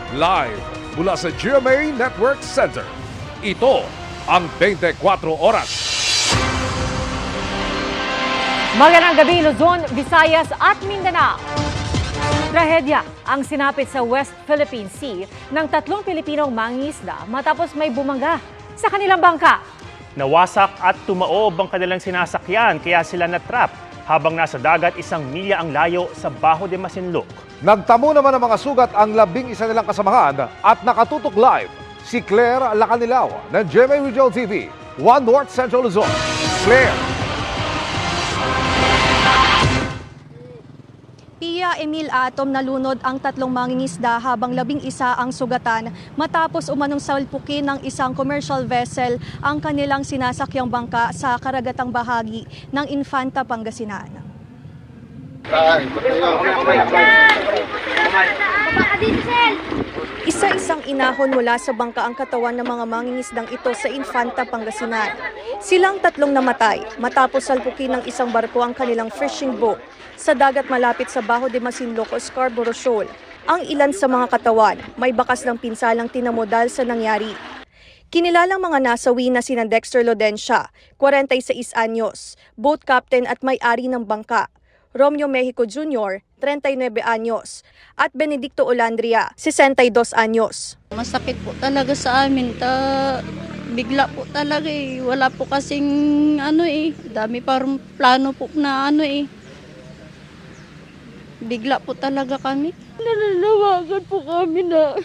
Live mula sa GMA Network Center. Ito ang 24 Oras. Magandang gabi, Luzon, Visayas at Mindanao. Trahedya ang sinapit sa West Philippine Sea ng tatlong Pilipinong mangingisda matapos may bumangga sa kanilang bangka. Nawasak at tumaob ang kanilang sinasakyan kaya sila natrap habang nasa dagat 1 milya ang layo sa Bajo de Masinloc. Nagtamo naman ng mga sugat ang 11 nilang kasamahan at nakatutok live si Claire Lacanilao ng GMA Regional TV, 1 North Central Luzon. Claire. Pia Emil Atom nalunod ang tatlong mangingisda habang 11 ang sugatan matapos umanong salpukin ng isang commercial vessel ang kanilang sinasakyang bangka sa karagatang bahagi ng Infanta, Pangasinan. Isa-isang inahon mula sa bangka ang katawan ng mga mangingisdang ito sa Infanta, Pangasinan. Silang tatlong namatay matapos salpukin ng isang barko ang kanilang fishing boat sa dagat malapit sa Bajo de Masinloc o Scarborough Shoal. Ang ilan sa mga katawan may bakas ng pinsalang tinamo dahil sa nangyari. Kinilalang mga nasawi na sina Dexter Lodencia, 46 anyos, boat captain at may-ari ng bangka, Romeo Mexico Jr., 39 anyos, at Benedicto Olandria, 62 anyos. Masakit po talaga sa amin. Bigla po talaga eh. Wala po kasing dami parang plano po na Bigla po talaga kami. Nananawagan po kami na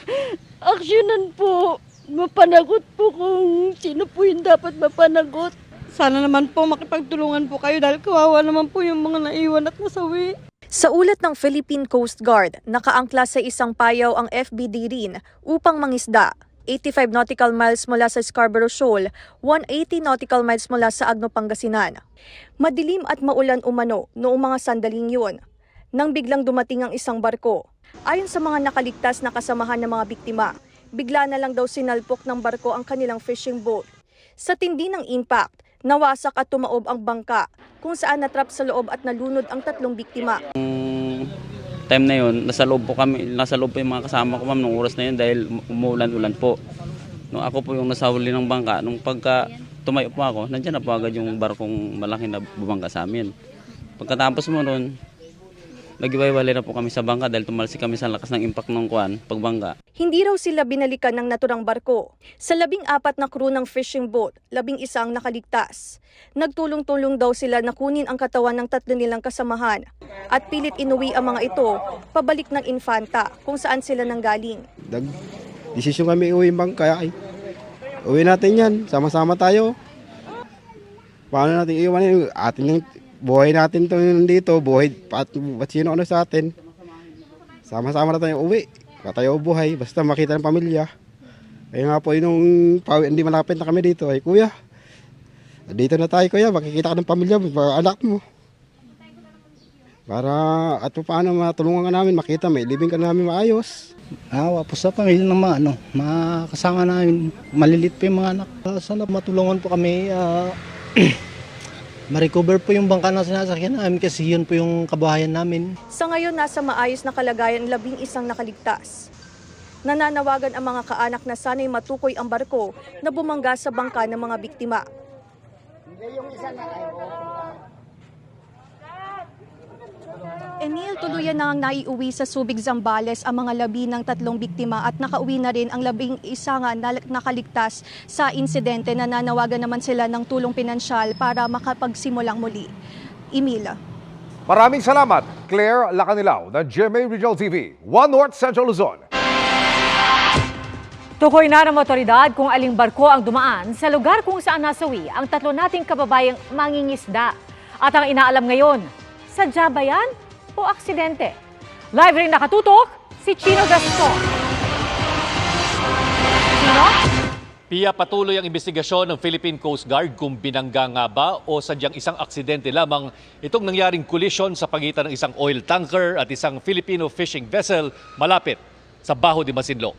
aksyonan po. Mapanagot po kung sino po yung dapat mapanagot. Sana naman po makipagtulungan po kayo dahil kawawa naman po yung mga naiwan at masawi. Sa ulat ng Philippine Coast Guard, nakaangkla sa isang payaw ang FBD rin upang mangisda. 85 nautical miles mula sa Scarborough Shoal, 180 nautical miles mula sa Agno, Pangasinan. Madilim at maulan umano noong mga sandaling yun, nang biglang dumating ang isang barko. Ayon sa mga nakaligtas na kasamahan ng mga biktima, bigla na lang daw sinalpok ng barko ang kanilang fishing boat. Sa tindi ng impact, nawasak at tumaob ang bangka, kung saan natrap sa loob at nalunod ang tatlong biktima. Time na yun, nasa loob po yung mga kasama ko, ma'am, nung oras na yun dahil umuulan-ulan po. Nung ako po yung nasahuli ng bangka, nung pagka tumayo po ako, nandiyan na po agad yung barkong malaki na bumangga sa amin. Pagkatapos mo nun, nag-iwalay na po kami sa bangka dahil tumalsik kami sa lakas ng impact ng pagbangga. Hindi raw sila binalikan ng naturang barko. Sa 14 na crew ng fishing boat, 11 ang nakaligtas. Nagtulong-tulong daw sila na kunin ang katawan ng tatlo nilang kasamahan at pilit inuwi ang mga ito pabalik ng Infanta kung saan sila nanggaling. Desisyon kami uwi yung bangka. Uwi natin yan, sama-sama tayo. Paano natin iwan yung atin yung buhay natin to dito, buhay at sino sa atin. Sama-sama na tayo uwi. Tayo buhay, basta makita ng pamilya. Kaya nga po, hindi malapit na kami dito. Ay, kuya, dito na tayo, kuya. Makikita ka ng pamilya mo, anak mo. Para at paano matulungan ka namin, makita may living ka namin maayos. Awa po sa pamilya ng mga kasama namin. Malilit pa yung mga anak. Sana matulungan po kami. Ma-recover po yung bangka na sinasakyan namin kasi yun po yung kabuhayan namin. Sa ngayon, nasa maayos na kalagayan 11 nakaligtas. Nananawagan ang mga kaanak na sana'y matukoy ang barko na bumangga sa bangka ng mga biktima. Emil, tuluyan na ang naiuwi sa Subic, Zambales ang mga labi ng tatlong biktima at nakauwi na rin ang 11 nga nakaligtas sa insidente. Nananawagan naman sila ng tulong pinansyal para makapagsimulang muli. Emil. Maraming salamat, Claire Lacanilao ng GMA Regional TV, 1 North Central Luzon. Tukoy na ng otoridad kung aling barko ang dumaan sa lugar kung saan nasawi ang tatlo nating kababayang mangingisda. At ang inaalam ngayon, sadya ba yan o aksidente? Live rin nakatutok si Chino Gaston. Chino? Pia, patuloy ang investigasyon ng Philippine Coast Guard kung binangga nga ba o sadyang isang aksidente lamang itong nangyaring collision sa pagitan ng isang oil tanker at isang Filipino fishing vessel malapit sa Bajo de Masinloc.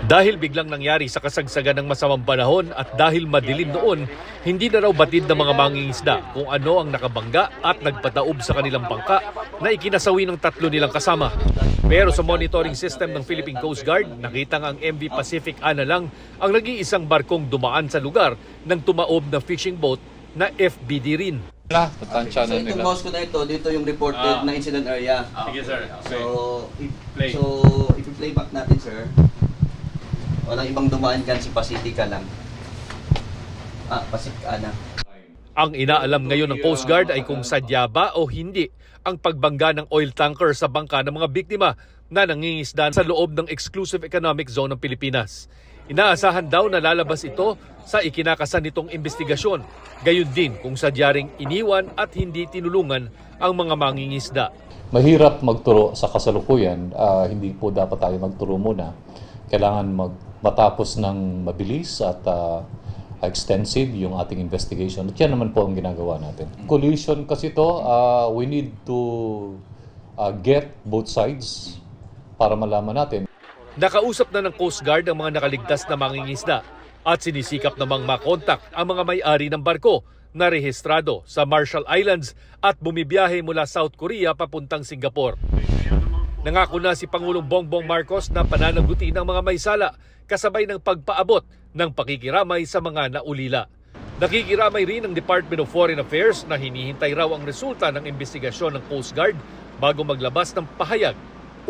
Dahil biglang nangyari sa kasagsagan ng masamang panahon at dahil madilim noon, hindi na raw batid ng mga mangingisda kung ano ang nakabangga at nagpataob sa kanilang bangka na ikinasawi ng 3 nilang kasama. Pero sa monitoring system ng Philippine Coast Guard, nakitang ang MV Pacific Ana lang ang nag-iisang barkong dumaan sa lugar ng tumaob na fishing boat na FBD rin. So itong house ko na ito, dito yung reported na incident area. Sige sir. So if i-play back natin sir, walang ibang dumaan dyan, si Pacific lang. Pacific Ana. Ang inaalam ngayon ng Coast Guard ay kung sadya ba o hindi ang pagbangga ng oil tanker sa bangka ng mga biktima na nangingisda sa loob ng Exclusive Economic Zone ng Pilipinas. Inaasahan daw na lalabas ito sa ikinakasan nitong investigasyon. Gayon din kung sadyaring iniwan at hindi tinulungan ang mga mangingisda. Mahirap magturo sa kasalukuyan, hindi po dapat tayo magturo muna. Kailangan matapos ng mabilis at extensive yung ating investigation. At yan naman po ang ginagawa natin. Collision kasi to, we need to get both sides para malaman natin. Nakausap na ng Coast Guard ang mga nakaligtas na mangingisda at sinisikap namang makontak ang mga may-ari ng barko na rehistrado sa Marshall Islands at bumibiyahe mula South Korea papuntang Singapore. Nangako na si Pangulong Bongbong Marcos na pananagutin ang mga may sala kasabay ng pagpaabot ng pakikiramay sa mga naulila. Nakikiramay rin ang Department of Foreign Affairs na hinihintay raw ang resulta ng investigasyon ng Coast Guard bago maglabas ng pahayag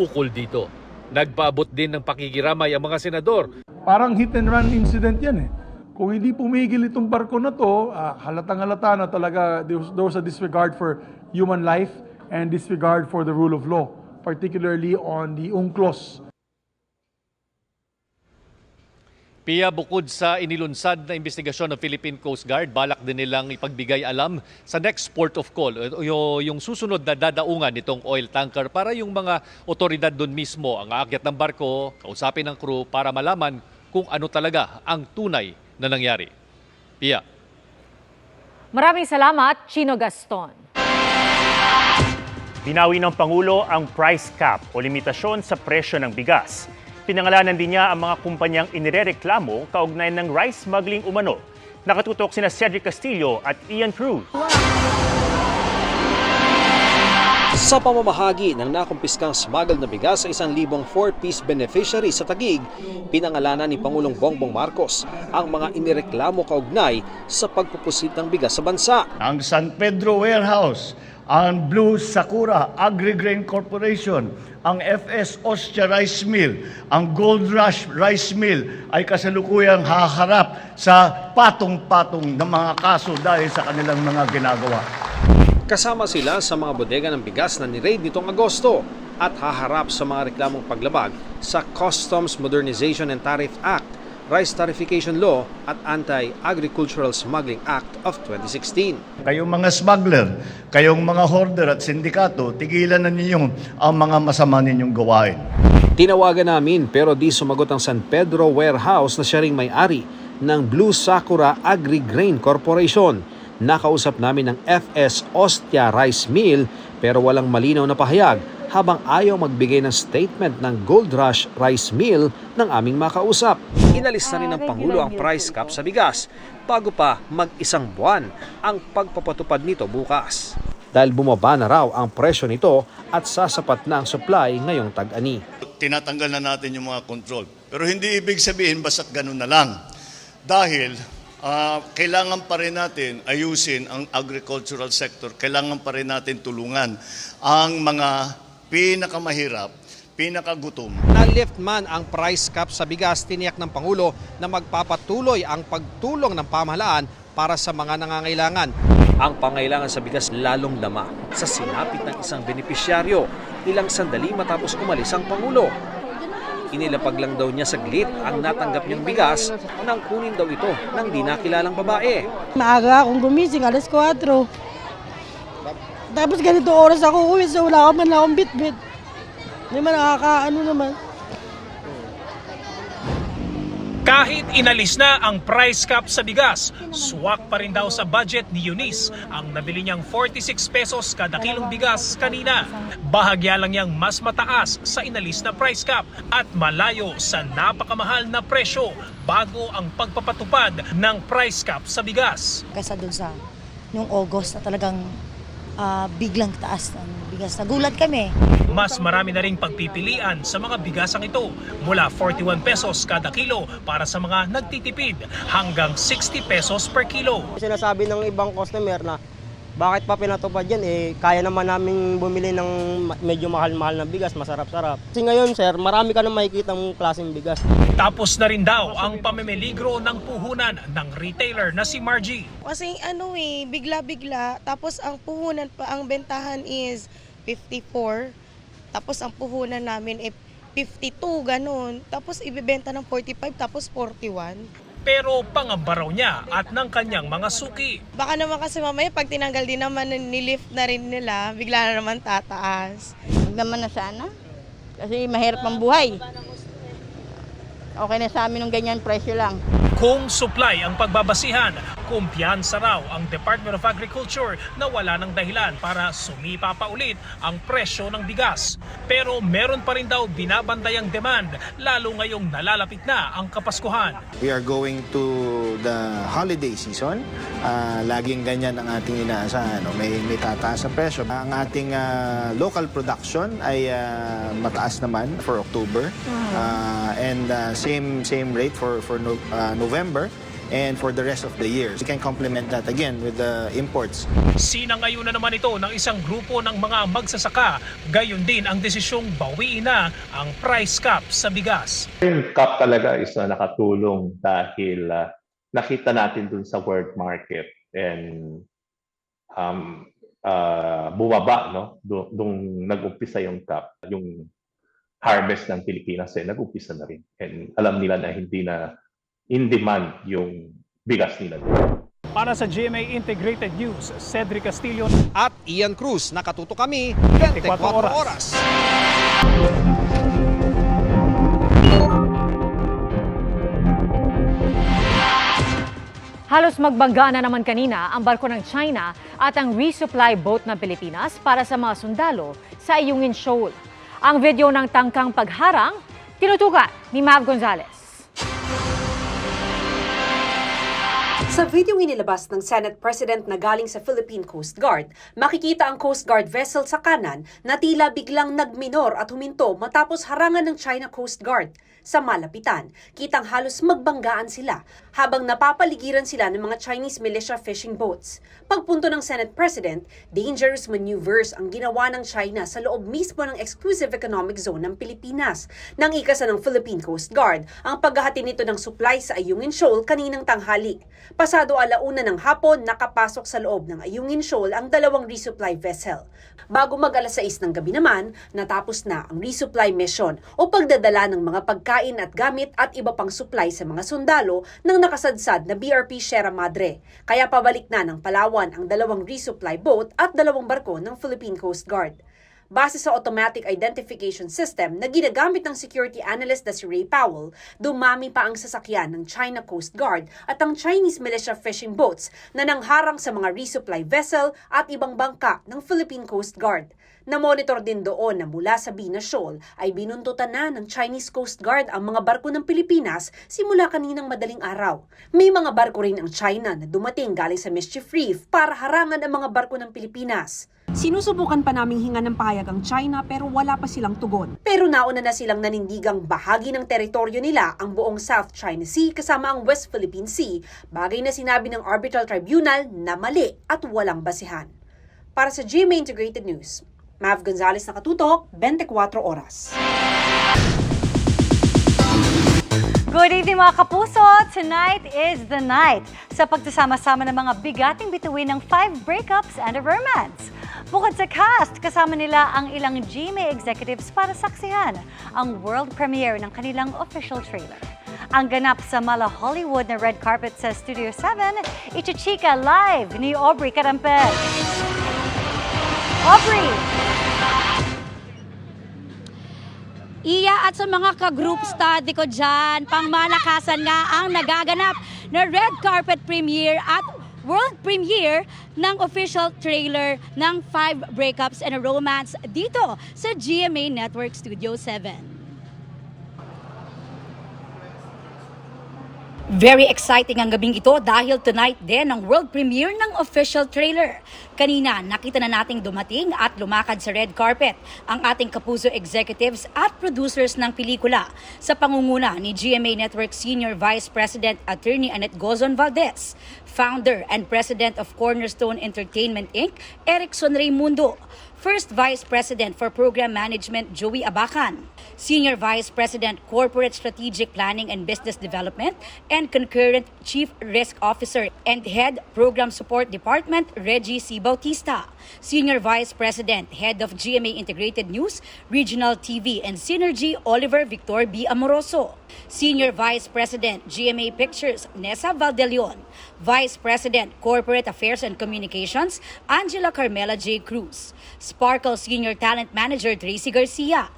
ukol dito. Nagpaabot din ng pakikiramay ang mga senador. Parang hit and run incident yan eh. Kung hindi pumigil itong barko na to, halatang-halata na talaga there was a disregard for human life and disregard for the rule of law, particularly on the UNCLOS. Pia, bukod sa inilunsad na investigasyon ng Philippine Coast Guard, balak din nilang ipagbigay alam sa next port of call, yung susunod na dadaungan nitong oil tanker para yung mga otoridad doon mismo ang aakyat ng barko, kausapin ng crew para malaman kung ano talaga ang tunay na nangyari. Pia. Maraming salamat, Chino Gaston. Binawi ng Pangulo ang price cap o limitasyon sa presyo ng bigas. Pinangalanan din niya ang mga kumpanyang inirereklamo kaugnay ng rice smuggling umano. Nakatutok sina Cedric Castillo at Ian Cruz. Sa pamamahagi ng nakumpiskang smuggled na bigas sa 1,000 4-piece beneficiary sa Taguig, pinangalanan ni Pangulong Bongbong Marcos ang mga inireklamo kaugnay sa pagpupusit ng bigas sa bansa. Ang San Pedro Warehouse, ang Blue Sakura Agri-Grain Corporation, ang FS Ostia Rice Mill, ang Gold Rush Rice Mill ay kasalukuyang haharap sa patong-patong na mga kaso dahil sa kanilang mga ginagawa. Kasama sila sa mga bodega ng bigas na ni-raid nitong Agosto at haharap sa mga reklamong paglabag sa Customs Modernization and Tariff Act, Rice Tarification Law at Anti-Agricultural Smuggling Act of 2016. Kayong mga smuggler, kayong mga hoarder at sindikato, tigilan na ninyo ang mga masama ninyong gawain. Tinawagan namin pero di sumagot ang San Pedro Warehouse na siya ring may-ari ng Blue Sakura Agri-Grain Corporation. Nakausap namin ng FS Ostia Rice Mill pero walang malinaw na pahayag habang ayaw magbigay ng statement ng Gold Rush Rice Mill ng aming makausap. Inalis na rin ng Pangulo ang price cap sa bigas bago pa mag-1 buwan ang pagpapatupad nito bukas. Dahil bumaba na raw ang presyo nito at sasapat na ang supply ngayong tag-ani. Tinatanggal na natin yung mga control. Pero hindi ibig sabihin basta't ganun na lang. Dahil kailangan pa rin natin ayusin ang agricultural sector. Kailangan pa rin natin tulungan ang mga pinakamahirap, pinakagutom. Na-lift man ang price cap sa bigas, tiniyak ng Pangulo na magpapatuloy ang pagtulong ng pamahalaan para sa mga nangangailangan. Ang pangailangan sa bigas lalong lama sa sinapit ng isang benepisyaryo ilang sandali matapos umalis ang Pangulo. Inilapag lang daw niya saglit ang natanggap niyang bigas nang kunin daw ito ng di nakilalang babae. Maaga akong gumising, alas 4. Tapos ganito oras ako uwi, so wala man akong bit-bit. Hindi man nakakaano naman. Kahit inalis na ang price cap sa bigas, swak pa rin daw sa budget ni Eunice ang nabili niyang 46 pesos kada kilong bigas kanina. Bahagya lang niyang mas mataas sa inalis na price cap at malayo sa napakamahal na presyo bago ang pagpapatupad ng price cap sa bigas. Kaysa doon sa nung August na talagang biglang taas ng bigas. Nagulat kami. Mas marami na ring pagpipilian sa mga bigasang ito mula 41 pesos kada kilo para sa mga nagtitipid hanggang 60 pesos per kilo. Sinasabi ng ibang customer na bakit pa pinatupad yan, kaya naman namin bumili ng medyo mahal-mahal na bigas, masarap-sarap. Kasi ngayon sir, marami ka na makikita ng klaseng bigas. Tapos na rin daw ang pamimiligro ng puhunan ng retailer na si Margie. Kasi bigla-bigla, tapos ang puhunan pa, ang bentahan is 54, tapos ang puhunan namin 52, ganun. Tapos ibibenta ng 45, tapos 41. Pero pangamba raw niya at ng kanyang mga suki. Baka naman kasi mamaya pag tinanggal din naman, nilift na rin nila, bigla na naman tataas. Huwag naman na sana. Kasi mahirap ang buhay. Okay na sa amin ng ganyan presyo lang. Kung supply ang pagbabasihan, kumpiyansa raw ang Department of Agriculture na wala ng dahilan para sumipa pa ulit ang presyo ng bigas. Pero meron pa rin daw binabandayang demand, lalo ngayong nalalapit na ang Kapaskuhan. We are going to the holiday season. Laging ganyan ang ating inaasahan. May tataas sa presyo. Ang ating local production ay mataas naman for October. And same rate for November and for the rest of the year. We can complement that again with the imports. Sinangayon na naman ito ng isang grupo ng mga magsasaka. Gayon din ang desisyong bawiin na ang price cap sa bigas. Yung cap talaga is nakatulong dahil nakita natin dun sa world market and bumaba, no? Nung nag-umpisa yung cap, yung harvest ng Pilipinas nag-umpisa na rin. And alam nila na hindi na in demand yung bigas nila. Para sa GMA Integrated News, Cedric Castillo At Ian Cruz, nakatuto kami 24 oras. Halos magbangga na naman kanina ang barko ng China at ang resupply boat ng Pilipinas para sa mga sundalo sa Ayungin Shoal. Ang video ng tangkang pagharang, tinutukan ni Mav Gonzalez. Sa videong inilabas ng Senate President na galing sa Philippine Coast Guard, makikita ang Coast Guard vessel sa kanan na tila biglang nagminor at huminto matapos harangan ng China Coast Guard. Sa malapitan, kitang halos magbanggaan sila habang napapaligiran sila ng mga Chinese militia fishing boats. Pagpunto ng Senate President, dangerous maneuvers ang ginawa ng China sa loob mismo ng exclusive economic zone ng Pilipinas. Nang ikasa ng Philippine Coast Guard ang paghahati nito ng supply sa Ayungin Shoal kaninang tanghali. Pasado 1:00 ng hapon, nakapasok sa loob ng Ayungin Shoal ang dalawang resupply vessel. Bago mag 6:00 ng gabi naman, natapos na ang resupply mission o pagdadala ng mga pagkain at gamit at iba pang supply sa mga sundalo ng nakasadsad na BRP Sierra Madre. Kaya pabalik na ng Palawan ang dalawang resupply boat at dalawang barko ng Philippine Coast Guard. Base sa automatic identification system na ginagamit ng security analyst na si Ray Powell, dumami pa ang sasakyan ng China Coast Guard at ang Chinese militia fishing boats na nangharang sa mga resupply vessel at ibang bangka ng Philippine Coast Guard. Na-monitor din doon na mula sa Bina Shoal ay binuntutan na ng Chinese Coast Guard ang mga barko ng Pilipinas simula kaninang madaling araw. May mga barko rin ang China na dumating galing sa Mischief Reef para harangan ang mga barko ng Pilipinas. Sinusubukan pa naming hinga ng payag ang China pero wala pa silang tugon. Pero nauna na silang nanindigang bahagi ng teritoryo nila ang buong South China Sea kasama ang West Philippine Sea, bagay na sinabi ng Arbitral Tribunal na mali at walang basihan. Para sa GMA Integrated News, Mav Gonzalez, nakatutok, 24 oras. Good evening mga kapuso! Tonight is the night sa pagsasama-sama ng mga bigating bituin ng 5 breakups and a romance. Bukod sa cast, kasama nila ang ilang GMA executives para saksihan ang world premiere ng kanilang official trailer. Ang ganap sa Mala Hollywood na red carpet sa Studio 7, ichichika live ni Aubrey Carampel. Aubrey! Iya, at sa mga ka-group study ko dyan, pangmalakasan nga ang nagaganap na red carpet premiere at world premiere ng official trailer ng 5 Breakups and a Romance dito sa GMA Network Studio 7. Very exciting ang gabing ito dahil tonight din ang world premiere ng official trailer. Kanina, nakita na nating dumating at lumakad sa red carpet ang ating kapuso executives at producers ng pelikula sa pangunguna ni GMA Network Senior Vice President Attorney Annette Gozon Valdez, Founder and President of Cornerstone Entertainment Inc., Erickson Raimundo, First Vice President for Program Management Joey Abacan, Senior Vice President Corporate Strategic Planning and Business Development and Concurrent Chief Risk Officer and Head Program Support Department Reggie C. Bautista, Senior Vice President, Head of GMA Integrated News, Regional TV and Synergy Oliver Victor B. Amoroso, Senior Vice President, GMA Pictures Nessa Valdelion, Vice President, Corporate Affairs and Communications Angela Carmela J. Cruz, Sparkle Senior Talent Manager Tracy Garcia.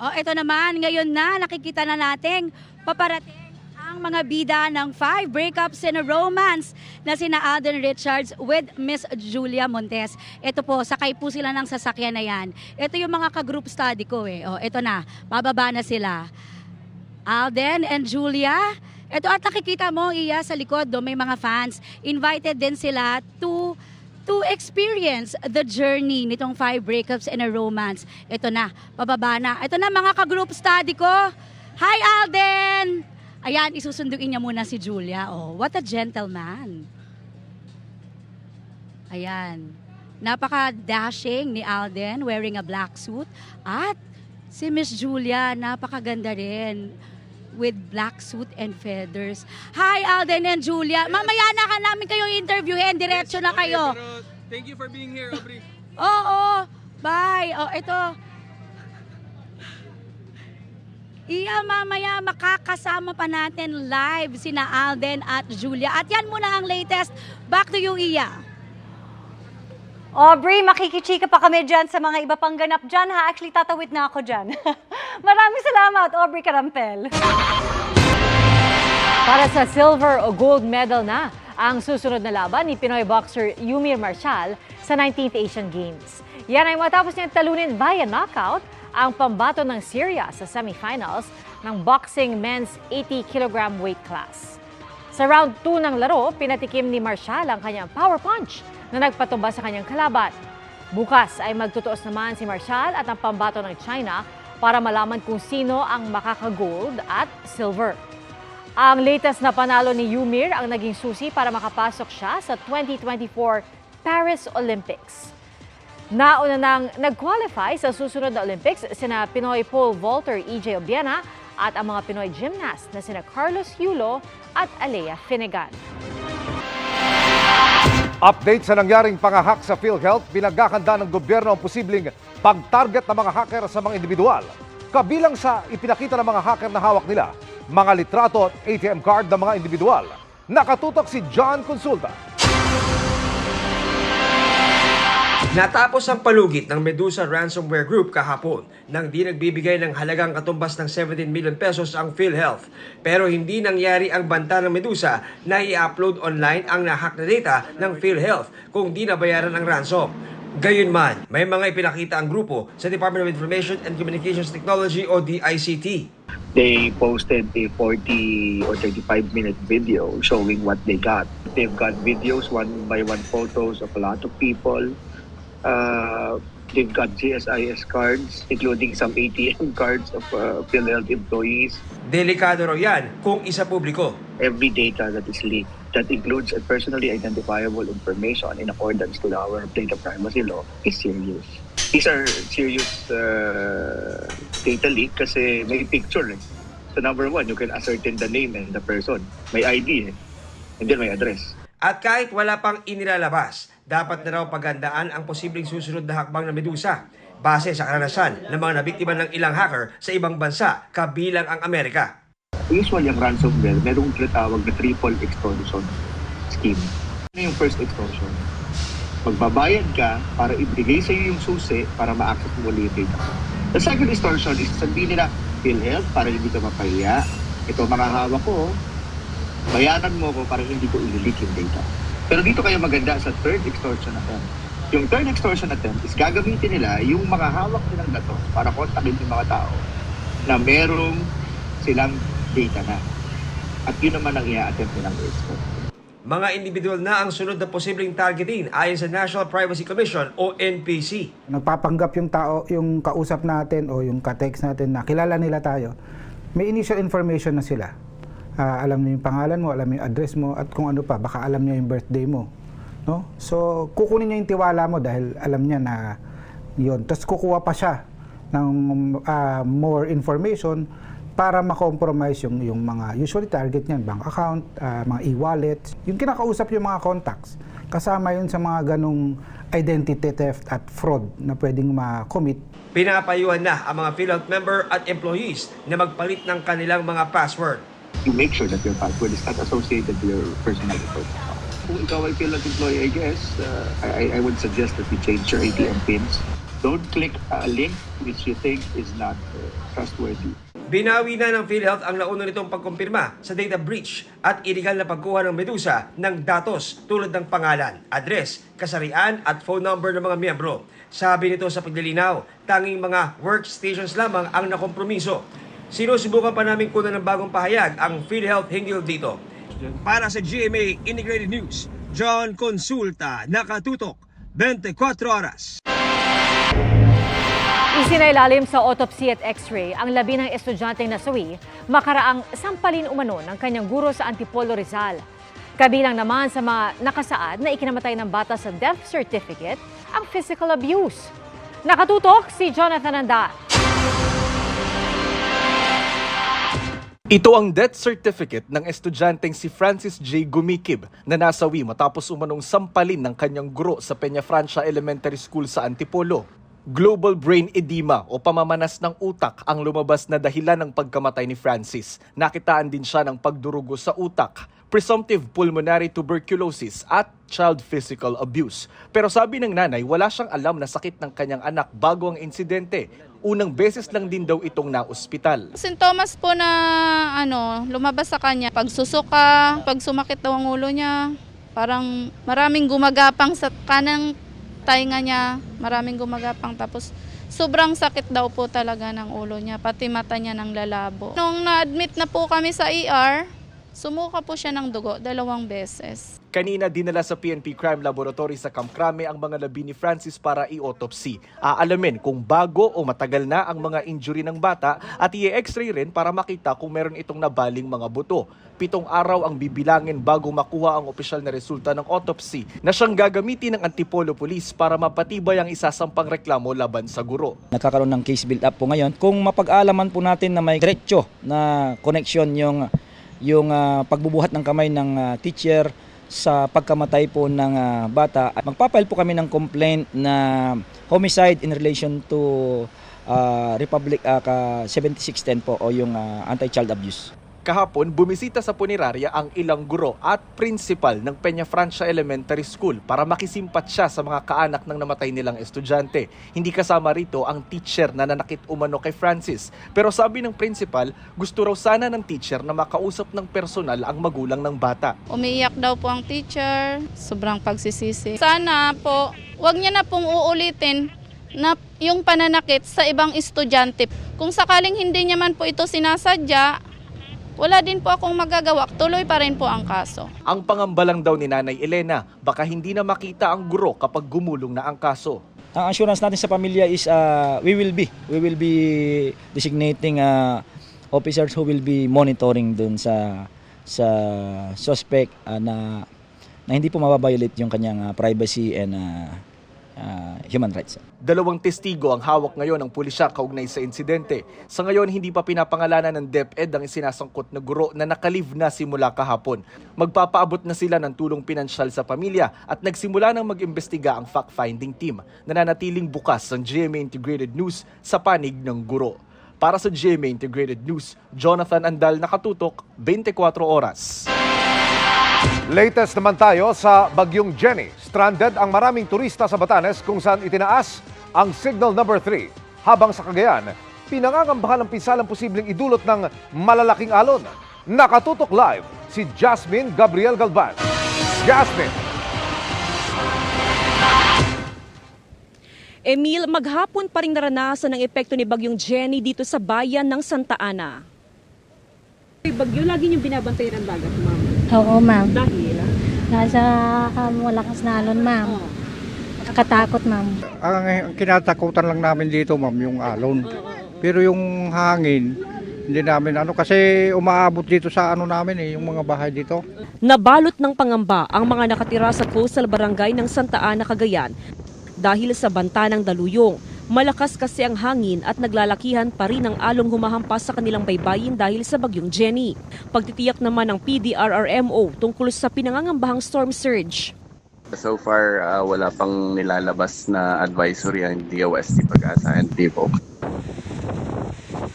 Ito naman, ngayon na nakikita na nating paparating ang mga bida ng 5 Breakups and a Romance na sina Alden Richards with Miss Julia Montes. Ito po, sakay po sila ng sasakyan na yan. Ito yung mga ka-group study ko eh. Ito na, bababa na sila. Alden and Julia. Ito at nakikita mo, Iya, sa likod do may mga fans. Invited din sila to experience the journey nitong 5 Breakups and a Romance. Ito na, pababa na. Ito na mga ka-group study ko. Hi Alden! Ayan, isusunduin niya muna si Julia. Oh, what a gentleman. Ayan. Napaka-dashing ni Alden wearing a black suit. At si Miss Julia, napakaganda rin with black suit and feathers. Hi Alden and Julia. Mamaya na ka namin kayo interviewin. Diretso na kayo. Pero thank you for being here, Aubrey. Oo. Bye. Ito. Iya, mamaya makakasama pa natin live sina Alden at Julia. At yan muna ang latest. Back to you, Iya. Aubrey, makikichika pa kami dyan sa mga iba pang ganap dyan ha. Actually, tatawid na ako dyan. Maraming salamat, Aubrey Carampel. Para sa silver o gold medal na ang susunod na laban ni Pinoy boxer Yumir Marcial sa 19th Asian Games. Yan ay matapos niyang talunin via knockout ang pambato ng Syria sa semifinals ng boxing men's 80 kg weight class. Sa round 2 ng laro, pinatikim ni Marcial ang kanyang power punch na nagpatumba sa kanyang kalaban. Bukas ay magtutuos naman si Marcial at ang pambato ng China para malaman kung sino ang makaka-gold at silver. Ang latest na panalo ni Yumir ang naging susi para makapasok siya sa 2024 Paris Olympics. Nauna nang nag-qualify sa susunod na Olympics sina Pinoy pole vaulter EJ Obiena at ang mga Pinoy gymnast na sina Carlos Yulo at Alea Finnegan. Update sa nangyaring pangahak sa PhilHealth, pinagkakanda ng gobyerno ang posibleng pag-target ng mga hacker sa mga individual. Kabilang sa ipinakita ng mga hacker na hawak nila, mga litrato at ATM card ng mga individual. Nakatutok si John Consulta. Natapos ang palugit ng Medusa Ransomware Group kahapon nang di nagbibigay ng halagang katumbas ng 17 million pesos ang PhilHealth. Pero hindi nangyari ang banta ng Medusa na i-upload online ang nahack na data ng PhilHealth kung di nabayaran ang ransom. Gayunman, may mga ipinakita ang grupo sa Department of Information and Communications Technology o DICT. They posted a 40 or 35-minute video showing what they got. They've got videos, one-by-one photos of a lot of people. They've got GSIS cards, including some ATM cards of PhilHealth employees. Delikado raw yan kung isa publiko. Every data that is leaked, that includes a personally identifiable information in accordance to our data privacy law, is serious. These are serious data leak kasi may picture eh. So number one, you can ascertain the name and the person. May ID eh. And then may address. At kahit wala pang inilalabas, dapat na raw paghandaan ang posibleng susunod na hakbang ng Medusa base sa karanasan ng mga nabiktima ng ilang hacker sa ibang bansa, kabilang ang Amerika. Usually ang ransomware, merong tinatawag na triple extortion scheme. Ano yung first extortion? Magbabayad ka para ibigay sa iyo yung susi para ma-access mo ulit yung data. The second extortion is sabihin nila, PhilHealth para hindi ka mapahiya. Ito mga hawak ko, bayaran mo ko para hindi ko i-leak yung data. Pero dito kayo maganda sa third extortion attempt. Yung third extortion attempt is gagamitin nila yung mga hawak nilang datos para kontakin yung mga tao na merong silang data na. At yun naman ang i-attempt nilang extort. Mga individual na ang sunod na posibleng targetin ayon sa National Privacy Commission o NPC. Nagpapanggap yung tao, yung kausap natin o yung ka-text natin na kilala nila tayo. May initial information na sila. Alam niyo yung pangalan mo, alam niyo yung address mo, at kung ano pa, baka alam niyo yung birthday mo. No? So, kukunin niya yung tiwala mo dahil alam niya na yun. Tapos kukuha pa siya ng more information para ma-compromise yung mga usually target niyan, bank account, mga e-wallet. Yung kinakausap yung mga contacts, kasama yun sa mga ganong identity theft at fraud na pwedeng ma-commit. Pinapayuhan na ang mga PhilHealth member at employees na magpalit ng kanilang mga password. You make sure that your password is not associated to your personal information. Kung ikaw ay PhilHealth employee, I guess, I would suggest that you change your ATM pins. Don't click a link which you think is not trustworthy. Binawi na ng PhilHealth ang nauna nitong pagkumpirma sa data breach at illegal na pagkuha ng Medusa ng datos tulad ng pangalan, address, kasarian at phone number ng mga miyembro. Sabi nito sa paglilinaw, tanging mga workstations lamang ang nakompromiso. Sinusubukan pa namin kunan ng bagong pahayag ang PhilHealth hinggil dito. Para sa GMA Integrated News, John Consulta, nakatutok, 24 oras. Isinailalim sa autopsy at x-ray ang labi ng estudyanteng nasawi makaraang sampalin umano ng kanyang guro sa Antipolo, Rizal. Kabilang naman sa mga nakasaad na ikinamatay ng bata sa death certificate ang physical abuse. Nakatutok si Jonathan Andal. Ito ang death certificate ng estudyanteng si Francis J. Gumikib na nasawi matapos umanong sampalin ng kanyang guro sa Peñafrancia Elementary School sa Antipolo. Global brain edema o pamamanas ng utak ang lumabas na dahilan ng pagkamatay ni Francis. Nakitaan din siya ng pagdurugo sa utak, presumptive pulmonary tuberculosis at child physical abuse. Pero sabi ng nanay, wala siyang alam na sakit ng kanyang anak bago ang insidente. Unang beses lang din daw itong na-ospital. Sintomas po na lumabas sa kanya, pagsusuka, pag sumakit daw ang ulo niya, parang maraming gumagapang sa kanang tainga niya, maraming gumagapang, tapos sobrang sakit daw po talaga ng ulo niya, pati mata niya ng lalabo. Nung na-admit na po kami sa ER, sumuka po siya ng dugo 2 beses. Kanina dinala sa PNP Crime Laboratory sa Camp Crame ang mga labi ni Francis para i-autopsy. Aalamin kung bago o matagal na ang mga injury ng bata at i-x-ray rin para makita kung meron itong nabaling mga buto. 7 araw ang bibilangin bago makuha ang opisyal na resulta ng autopsy na siyang gagamitin ng Antipolo Police para mapatibay ang isasampang reklamo laban sa guro. Nagkakaroon ng case build up po ngayon. Kung mapag-alaman po natin na may diretso na connection yung pagbubuhat ng kamay ng teacher sa pagkamatay po ng bata, at magpapile po kami ng complaint na homicide in relation to Republic 7610 po o yung anti-child abuse. Kahapon, bumisita sa punerarya ang ilang guro at principal ng Peñafrancia Elementary School para makisimpat siya sa mga kaanak ng namatay nilang estudyante. Hindi kasama rito ang teacher na nanakit umano kay Francis. Pero sabi ng principal, gusto raw sana ng teacher na makausap ng personal ang magulang ng bata. Umiiyak daw po ang teacher, sobrang pagsisisi. Sana po, wag niya na pong uulitin na yung pananakit sa ibang estudyante. Kung sakaling hindi niya man po ito sinasadya, wala din po akong magagawa, tuloy pa rin po ang kaso. Ang pangambalang daw ni Nanay Elena, baka hindi na makita ang guro kapag gumulong na ang kaso. Ang assurance natin sa pamilya is we will be designating officers who will be monitoring dun sa suspect na hindi po mababiolate yung kanyang privacy and human rights. 2 testigo ang hawak ngayon ng pulisya kaugnay sa insidente. Sa ngayon, hindi pa pinapangalanan ng DepEd ang isinasangkot na guro na nakalive na simula kahapon. Magpapaabot na sila ng tulong pinansyal sa pamilya at nagsimula ng mag-imbestiga ang fact-finding team. Nananatiling bukas ang GMA Integrated News sa panig ng guro. Para sa GMA Integrated News, Jonathan Andal, nakatutok, 24 oras. Latest naman tayo sa Bagyong Jenny. Stranded ang maraming turista sa Batanes kung saan itinaas ang signal number 3. Habang sa Cagayan, pinangangambahan ng pinsalang posibleng idulot ng malalaking alon. Nakatutok live si Jasmine Gabriel Galban. Jasmine! Emil, maghapon pa rin naranasan ang epekto ni Bagyong Jenny dito sa bayan ng Santa Ana. Bagyo, lagi niyong binabantayan ang dagat, ma'am? Oo, ma'am. Dahil? Nasa malakas na alon, ma'am. Nakakatakot, ma'am. Ang kinatakutan lang namin dito, ma'am, yung alon. Pero yung hangin, hindi namin kasi umaabot dito sa namin yung mga bahay dito. Nabalot ng pangamba ang mga nakatira sa coastal barangay ng Santa Ana, Cagayan dahil sa banta ng daluyong. Malakas kasi ang hangin at naglalakihan pa rin ang along humahampas sa kanilang baybayin dahil sa Bagyong Jenny. Pagtitiyak naman ng PDRRMO tungkol sa pinangangambahang storm surge. So far, wala pang nilalabas na advisory ang DOST Pag-asa and Tipo.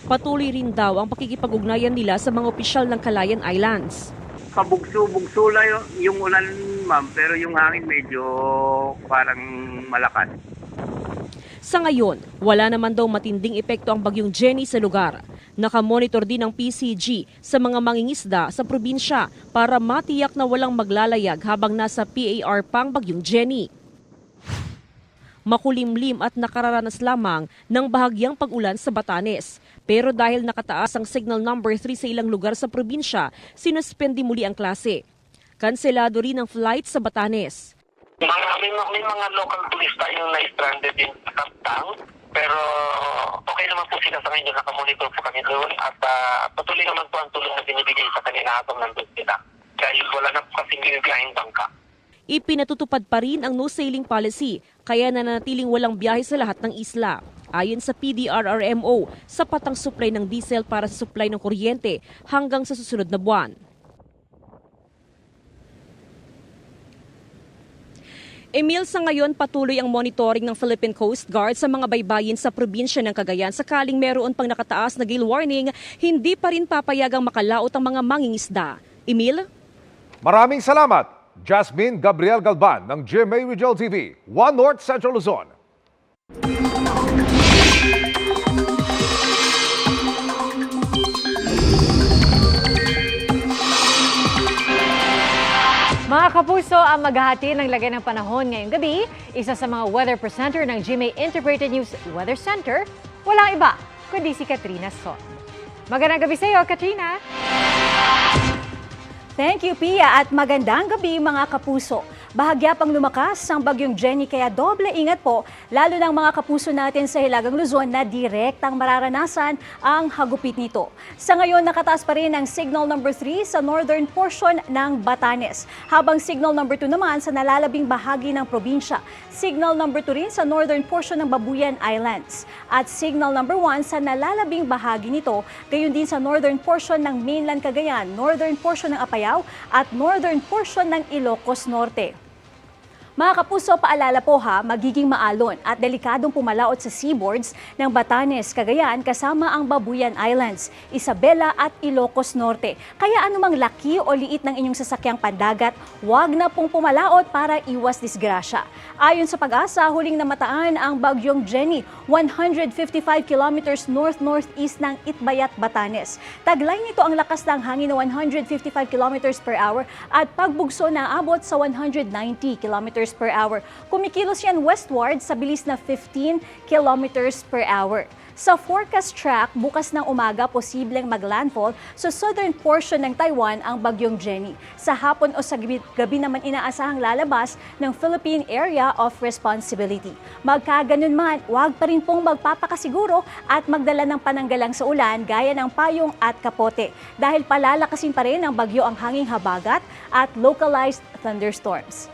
Patuloy rin daw ang pakikipag-ugnayan nila sa mga opisyal ng Calayan Islands. Pabugso-bugso lang yung ulan, ma'am, pero yung hangin medyo parang malakas. Sa ngayon, wala naman daw matinding epekto ang Bagyong Jenny sa lugar. Nakamonitor din ng PCG sa mga mangingisda sa probinsya para matiyak na walang maglalayag habang nasa PAR pang Bagyong Jenny. Makulimlim at nakararanas lamang ng bahagyang pag-ulan sa Batanes. Pero dahil nakataas ang signal number 3 sa ilang lugar sa probinsya, sinuspende muli ang klase. Kanselado rin ang flight sa Batanes. May mga local turista yung na-stranded din sa Kaptang, pero okay naman po sila sa ngayon, nakamonitor po kami doon at patuloy naman po ang tulong na binibigay sa kanila habang nandun sila. Dahil wala na po kasing binibiyahing bangka. Ipinatutupad pa rin ang no sailing policy, kaya nanatiling walang biyahe sa lahat ng isla. Ayon sa PDRRMO, sapat ang supply ng diesel para sa supply ng kuryente hanggang sa susunod na buwan. Emil, sa ngayon patuloy ang monitoring ng Philippine Coast Guard sa mga baybayin sa probinsya ng Cagayan. Sakaling meron pang nakataas na gale warning, hindi pa rin papayagang makalaot ang mga mangingisda. Emil? Maraming salamat, Jasmine Gabriel Galban ng GMA Regional TV, 1 North Central Luzon. Mga kapuso, ang maghahati ng lagay ng panahon ngayong gabi, isa sa mga weather presenter ng GMA Integrated News Weather Center, walang iba kundi si Katrina Son. Magandang gabi sa iyo, Katrina! Thank you, Pia, at magandang gabi mga kapuso. Bahagya pang lumakas ang Bagyong Jenny kaya doble ingat po, lalo ng mga kapuso natin sa Hilagang Luzon na direktang mararanasan ang hagupit nito. Sa ngayon, nakataas pa rin ang signal number 3 sa northern portion ng Batanes, habang signal number 2 naman sa nalalabing bahagi ng probinsya. Signal number 2 rin sa northern portion ng Babuyan Islands at signal number 1 sa nalalabing bahagi nito, gayon din sa northern portion ng mainland Cagayan, northern portion ng Apayao at northern portion ng Ilocos Norte. Mga kapuso, paalala po ha, magiging maalon at delikadong pumalaot sa seaboards ng Batanes, Cagayan kasama ang Babuyan Islands, Isabela at Ilocos Norte. Kaya anumang laki o liit ng inyong sasakyang pandagat, huwag na pong pumalaot para iwas disgrasya. Ayon sa Pag-asa, huling namataan ang Bagyong Jenny, 155 kilometers north-northeast ng Itbayat, Batanes. Taglay nito ang lakas ng hangin na 155 kilometers per hour at pagbugso na abot sa 190 kilometers per hour. Kumikilos yan westward sa bilis na 15 kilometers per hour. Sa forecast track, bukas ng umaga posibleng maglandfall sa southern portion ng Taiwan ang Bagyong Jenny. Sa hapon o sa gabi naman inaasahang lalabas ng Philippine Area of Responsibility. Magkaganon man, huwag pa rin pong magpapakasiguro at magdala ng pananggalang sa ulan gaya ng payong at kapote dahil palalakasin pa rin ng bagyo ang hanging habagat at localized thunderstorms.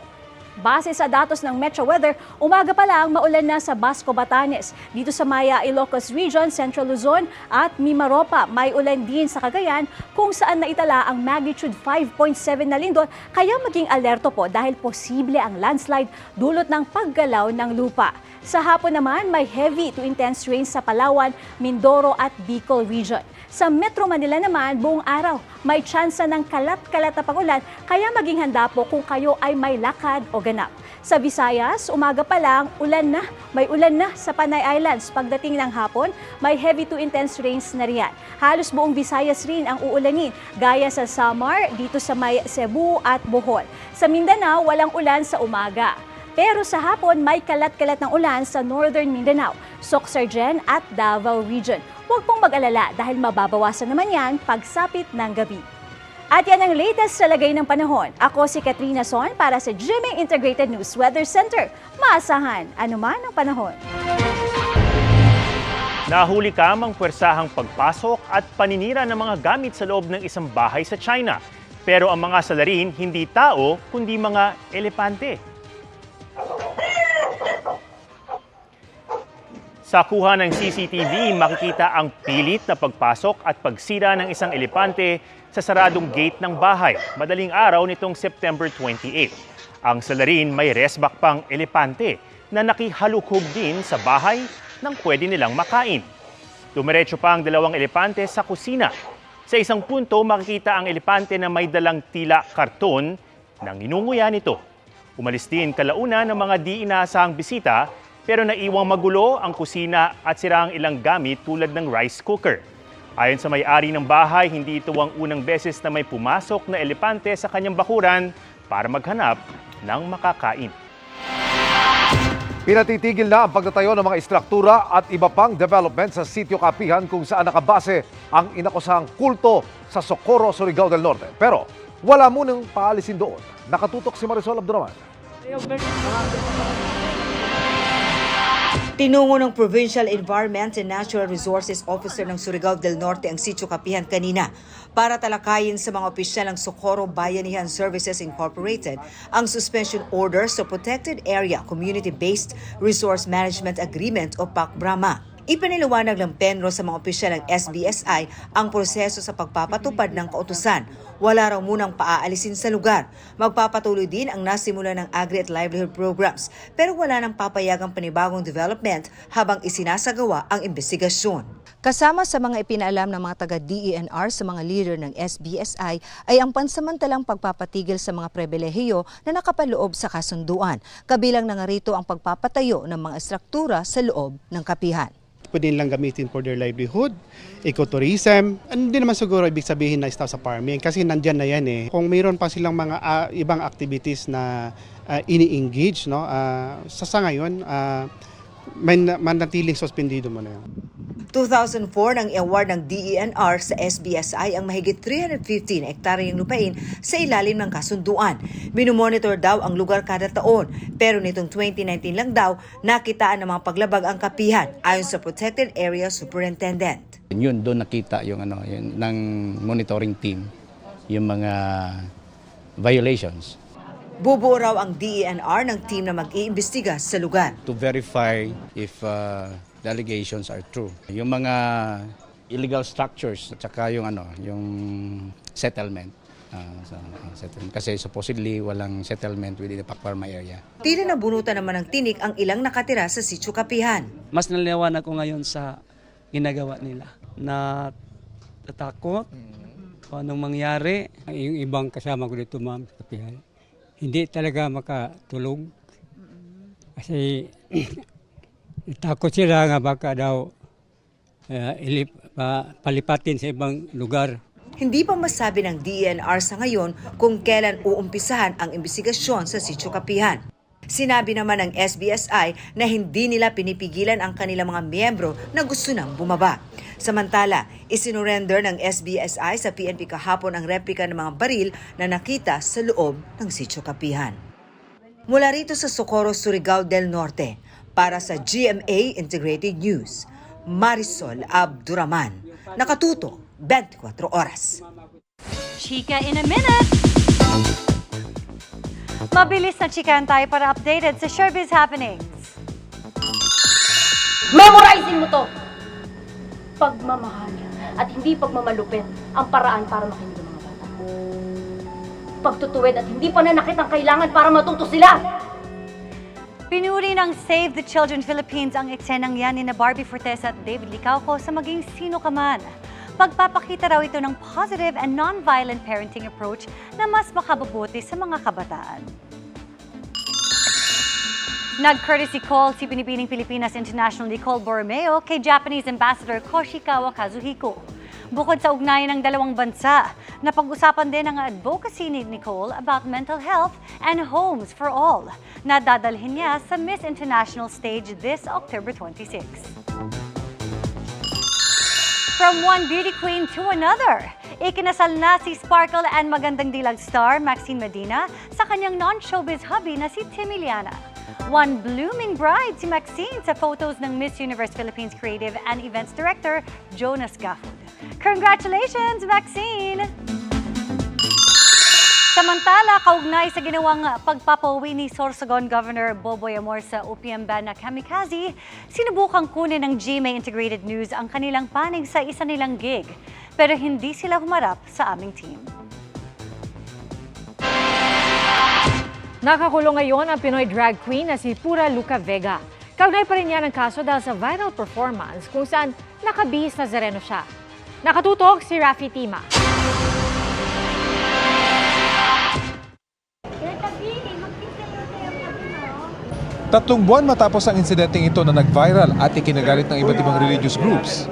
Base sa datos ng Metro Weather, umaga pa lang maulan na sa Basco, Batanes. Dito sa Maya, Ilocos Region, Central Luzon at Mimaropa, may ulan din sa Cagayan kung saan naitala ang magnitude 5.7 na lindol. Kaya maging alerto po dahil posible ang landslide dulot ng paggalaw ng lupa. Sa hapon naman, may heavy to intense rains sa Palawan, Mindoro at Bicol Region. Sa Metro Manila naman, buong araw, may tsansa ng kalat-kalat na pagulan, kaya maging handa po kung kayo ay may lakad o ganap. Sa Visayas, umaga pa lang, may ulan na sa Panay Islands. Pagdating ng hapon, may heavy to intense rains na riyan. Halos buong Visayas rin ang uulanin, gaya sa Samar, dito sa may Cebu at Bohol. Sa Mindanao, walang ulan sa umaga. Pero sa hapon, may kalat-kalat ng ulan sa Northern Mindanao, Sorsogon at Davao Region. Huwag pong mag-alala dahil mababawasan naman yan pagsapit ng gabi. At yan ang latest sa lagay ng panahon. Ako si Katrina Son para sa GMA Integrated News Weather Center. Maasahan anuman ang panahon. Nahuli ka mang puwersahang pagpasok at paninira ng mga gamit sa loob ng isang bahay sa China. Pero ang mga salarin hindi tao kundi mga elepante. Sa kuha ng CCTV, makikita ang pilit na pagpasok at pagsira ng isang elepante sa saradong gate ng bahay, madaling araw nitong September 28. Ang salarin may resback pang elepante na nakihalukhog din sa bahay nang pwede nilang makain. Dumiretso pa ang dalawang elepante sa kusina. Sa isang punto, makikita ang elepante na may dalang tila karton na ninunguya nito. Umalis din kalauna ng mga di inaasahang bisita pero naiwang magulo ang kusina at sira ang ilang gamit tulad ng rice cooker. Ayon sa may-ari ng bahay, hindi ito ang unang beses na may pumasok na elepante sa kanyang bakuran para maghanap ng makakain. Pinatitigil na ang pagtatayo ng mga istruktura at iba pang development sa Sitio Kapihan kung saan nakabase ang inakusahang kulto sa Socorro, Surigao del Norte. Pero wala munang paalisin doon. Nakatutok si Marisol Abduraman. Tinungo ng Provincial Environment and Natural Resources Officer ng Surigao del Norte ang Sitio Kapihan kanina para talakayin sa mga opisyal ng Socorro Bayanihan Services Incorporated ang suspension order sa Protected Area Community-Based Resource Management Agreement o PAC-BRAMA. Ipiniliwanag ng Penro sa mga opisyal ng SBSI ang proseso sa pagpapatupad ng kautusan. Wala raw munang paaalisin sa lugar. Magpapatuloy din ang nasimula ng Agri at Livelihood Programs pero wala nang papayagang panibagong development habang isinasagawa ang investigasyon. Kasama sa mga ipinaalam ng mga taga-DENR sa mga leader ng SBSI ay ang pansamantalang pagpapatigil sa mga pribilehiyo na nakapaloob sa kasunduan. Kabilang na nga rito ang pagpapatayo ng mga estruktura sa loob ng kapihan. Pwede nilang gamitin for their livelihood, ecotourism. Hindi naman siguro ibig sabihin na stop sa farming kasi nandyan na yan eh. Kung mayroon pa silang mga ibang activities na ini-engage, no, sa ngayon, manatiling suspendido mo na yan. 2004 nang i-award ng DENR sa SBSI ang mahigit 315 na ektaryang lupain sa ilalim ng kasunduan. Minumonitor daw ang lugar kada taon, pero nitong 2019 lang daw nakitaan ng mga paglabag ang kapihan ayon sa Protected Area Superintendent. Yun, doon nakita yung yun, ng monitoring team, yung mga violations. Bubuo raw ang DENR ng team na mag-iimbestiga sa lugar. To verify if the allegations are true. Yung mga illegal structures at saka yung yung settlement. Kasi supposedly walang settlement within the PAC-BRAMA area. Tila nabunutan naman ng tinik ang ilang nakatira sa Sitio Kapihan. Mas naliwanag ko ngayon sa ginagawa nila na tatakot kung anong mangyari. Yung ibang kasama ko dito, ma'am, sa Kapihan, hindi talaga makatulog kasi takot sila nga baka daw palipatin sa ibang lugar. Hindi pa masabi ng DENR sa ngayon kung kailan uumpisahan ang imbestigasyon sa Sitio Kapihan. Sinabi naman ng SBSI na hindi nila pinipigilan ang kanilang mga miyembro na gusto nang bumaba. Samantala, isinurrender ng SBSI sa PNP kahapon ang replika ng mga baril na nakita sa loob ng Sitio Kapihan. Mula rito sa Socorro, Surigao del Norte, para sa GMA Integrated News, Marisol Abduraman. Nakatuto, 24 oras. Chika in a minute! Mabilis na chikahan tayo para updated sa showbiz happenings. Memorizing mo to! Pagmamahal at hindi pagmamalupit ang paraan para makinig ang mga bata. Pagtutuwid at hindi pananakit ang kailangan para matuto sila. Pinuri ng Save the Children Philippines ang eksenang yan ni na Barbie Fortes at David Licauco sa maging sino ka man. Pagpapakita raw ito ng positive and non-violent parenting approach na mas makabubuti sa mga kabataan. Nag-courtesy call si Binibining Pilipinas International Nicole Borromeo kay Japanese Ambassador Koshikawa Kazuhiko. Bukod sa ugnayan ng dalawang bansa, napag-usapan din ang advocacy ni Nicole about mental health and homes for all na dadalhin niya sa Miss International stage this October 26. From one beauty queen to another, ikinasal na si Sparkle and Magandang Dilag star Maxine Medina sa kanyang non-showbiz hubby na si Tim Iliana. One blooming bride si Maxine sa photos ng Miss Universe Philippines Creative and Events Director Jonas Gafford. Congratulations, Maxine! Samantala, kaugnay sa ginawang pagpapauwi ni Sorsogon Governor Boboy Amor sa OPM ban na kamikaze, sinubukang kunin ng GMA Integrated News ang kanilang panig sa isa nilang gig. Pero hindi sila humarap sa aming team. Nakakulong ngayon ang Pinoy drag queen na si Pura Luca Vega. Kaugnay pa rin niya ng kaso dahil sa viral performance kung saan nakabihis na Zareno siya. Nakatutok si Rafi Tima. Tatlong buwan matapos ang insidenteng ito na nag-viral at ikinagalit ng iba't ibang religious groups,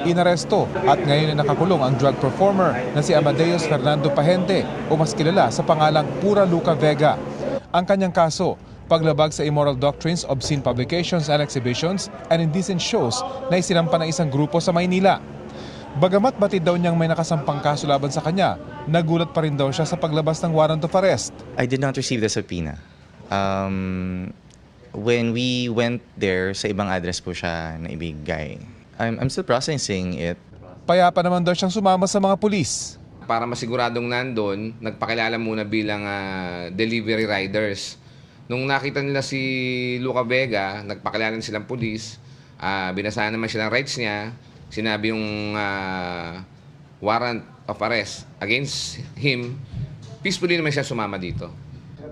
inaresto at ngayon ay nakakulong ang drug performer na si Amadeus Fernando Pahente o mas kilala sa pangalang Pura Luca Vega. Ang kanyang kaso, paglabag sa immoral doctrines, obscene publications and exhibitions, and indecent shows na isinampa ng isang grupo sa Maynila. Bagamat batid daw niyang may nakasampang kaso laban sa kanya, nagulat pa rin daw siya sa paglabas ng warrant of arrest. I did not receive the subpoena. When we went there, sa ibang address po siya na ibigay. I'm still processing it. Payapa naman daw siyang sumama sa mga pulis. Para masiguradong nandun, nagpakilala muna bilang delivery riders. Nung nakita nila si Luca Vega, nagpakilala silang pulis, binasahan naman siya ng rights niya, sinabi yung warrant of arrest against him, peacefully naman siya sumama dito.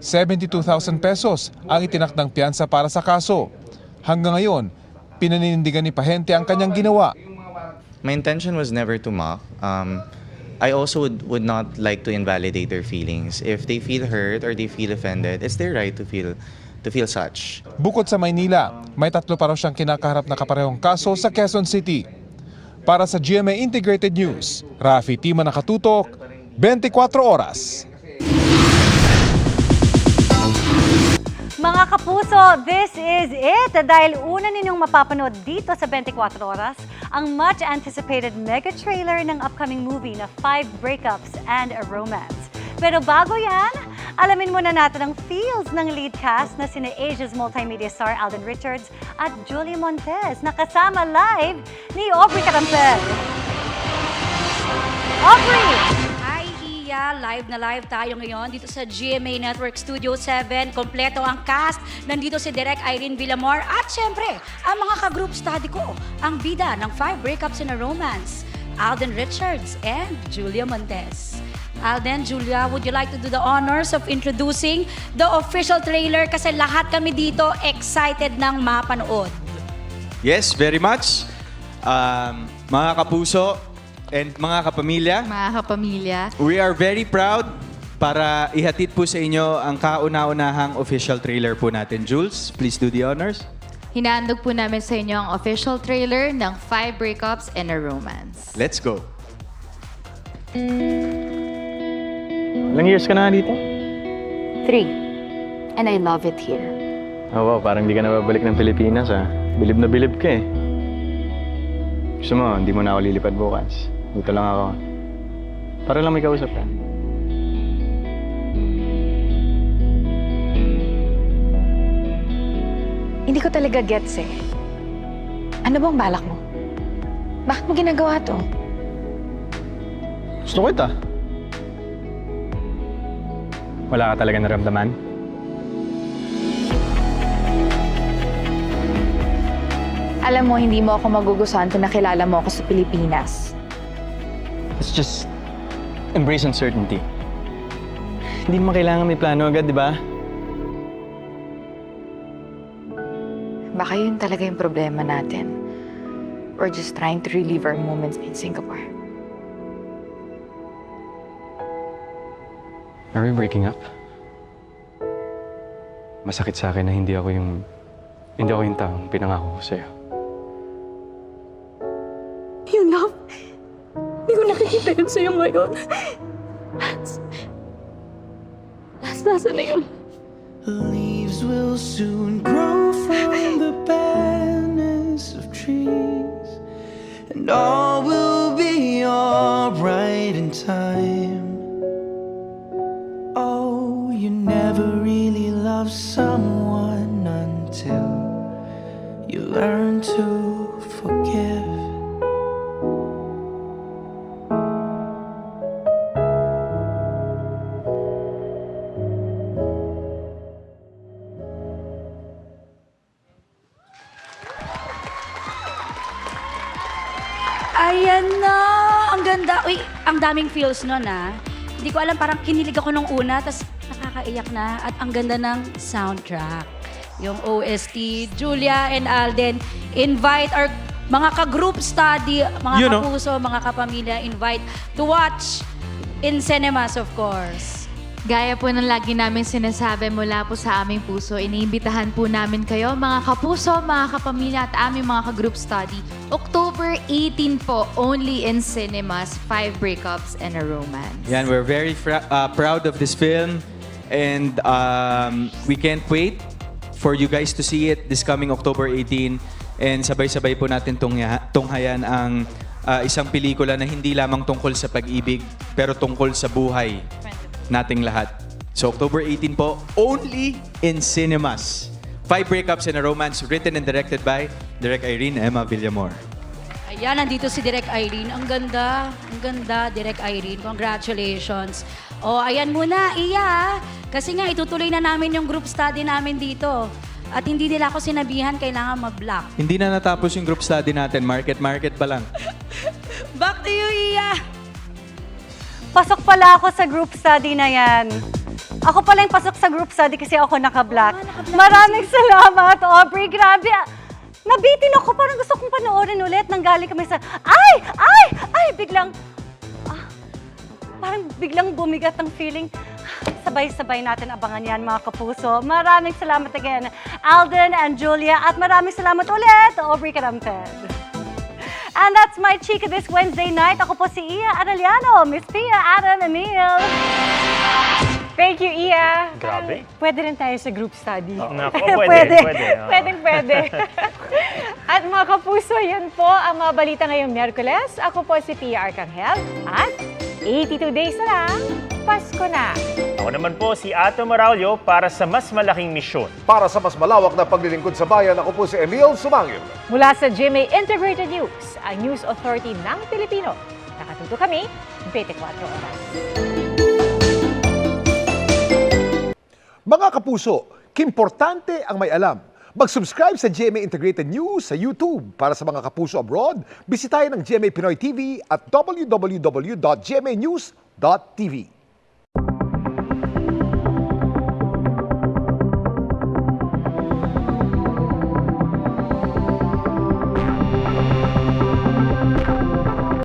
72,000 pesos ang itinakdang piyansa para sa kaso. Hanggang ngayon, pinaninindigan ni Pahente ang kanyang ginawa. My intention was never to mock. I also would not like to invalidate their feelings. If they feel hurt or they feel offended, it's their right to feel such. Bukod sa Maynila, may 3 pa raw siyang kinakaharap na kaparehong kaso sa Quezon City. Para sa GMA Integrated News, Rafi Tima, nakatutok, 24 oras. Mga kapuso, this is it! Dahil una ninyong mapapanood dito sa 24 oras, ang much-anticipated mega-trailer ng upcoming movie na 5 Breakups and a Romance. Pero bago yan, alamin muna natin ang feels ng lead cast na sina Asia's multimedia star Alden Richards at Julia Montez na kasama live ni Aubrey Carampel. Aubrey! Live na live tayo ngayon dito sa GMA Network Studio 7. Kompleto ang cast. Nandito si Direk Irene Villamor at syempre, ang mga ka-group study ko, ang bida ng 5 Breakups and a Romance, Alden Richards and Julia Montez. Alden, Julia, would you like to do the honors of introducing the official trailer kasi lahat kami dito excited ng mapanood. Yes, very much. Mga kapuso, and mga kapamilya, we are very proud para ihatid po sa inyo ang kauna-unahang official trailer po natin. Jules, please do the honors. Hinahandog po namin sa inyo ang official trailer ng 5 Breakups and a Romance. Let's go. Ilang years ka na dito? 3. And I love it here. Oh wow, parang di ka na babalik ng Pilipinas ah. Bilib na bilib ka eh. Gusto mo, hindi mo na ako lilipad bukas. Dito lang ako. Para lang may kausap ka. Hindi ko talaga gets eh. Ano bang balak mo? Bakit mo ginagawa to? Gusto kita. Wala ka talaga naramdaman? Alam mo, hindi mo ako magugustuhan kung nakilala mo ako sa Pilipinas. Let's just embrace uncertainty. Hindi mo kailangan may plano agad, di ba? Baka yun talaga yung problema natin. We're just trying to relive our moments in Singapore. Are we breaking up? Masakit sa akin na hindi ako yung taong pinangako ko sa'yo. Yun, love. Hindi ko nakikita yun sa'yo ngayon. Lance, nasa na yun? Leaves will soon grow from the barrenness of trees, and all will be alright in time. Oh, you never really love someone until you learn to forgive. Ayan na! Ang ganda. Uy, ang daming feels nun Hindi ko alam, parang kinilig ako nung una, tapos nakakaiyak na. At ang ganda ng soundtrack. Yung OST, Julia and Alden, invite our mga ka-group study, mga kapuso, mga kapamilya, invite to watch in cinemas, of course. Gaya po ng lagi namin sinasabi mula po sa aming puso, iniimbitahan po namin kayo, mga kapuso, mga kapamilya at aming mga ka-group study. October 18 po, only in cinemas, 5 Breakups and a Romance. Yan, we're very proud of this film and we can't wait for you guys to see it this coming October 18 and sabay-sabay po natin tunghayan ang isang pelikula na hindi lamang tungkol sa pag-ibig pero tungkol sa buhay nating lahat. So October 18 po, only in cinemas. 5 Breakups and a Romance, written and directed by Direk Irene Emma Villamor. Ayan, nandito si Direk Irene. Ang ganda, Direk Irene. Congratulations. O, ayan muna, Iya. Kasi nga, itutuloy na namin yung group study namin dito. At hindi nila ako sinabihan, kailangan mag-block. Hindi na natapos yung group study natin, market pa lang. Back to you, Iya. Pasok pala ako sa group study na yan. Ako pala yung pasok sa group study kasi ako naka-black. Maraming salamat, Aubrey. Grabe. Nabitin ako. Parang gusto kong panoorin ulit. Nanggaling kami sa... Ay! Biglang... parang biglang bumigat ang feeling. Sabay-sabay natin abangan yan, mga kapuso. Maraming salamat again, Alden and Julia. At maraming salamat ulit, Aubrey Caramped. And that's my chika this Wednesday night. Ako po si Iya Arellano, Miss Pia Adam Emil. Thank you, Iya. Grabe. Pwede rin tayo sa group study. Naku, pwede. Pwede. At mga kapuso, yan po ang mga balita ngayong Miyerkules. Ako po si Pia Arcangel at 82 days na lang, Pasko na. Ako naman po si Ato Maraulio para sa mas malaking misyon. Para sa mas malawak na paglilingkod sa bayan, ako po si Emil Sumangil. Mula sa GMA Integrated News, ang News Authority ng Pilipino. Nakatuto kami 24 oras. Mga kapuso, kimportante ang may alam. Mag-subscribe sa GMA Integrated News sa YouTube. Para sa mga kapuso abroad, bisitahin ang GMA Pinoy TV at www.gmanews.tv.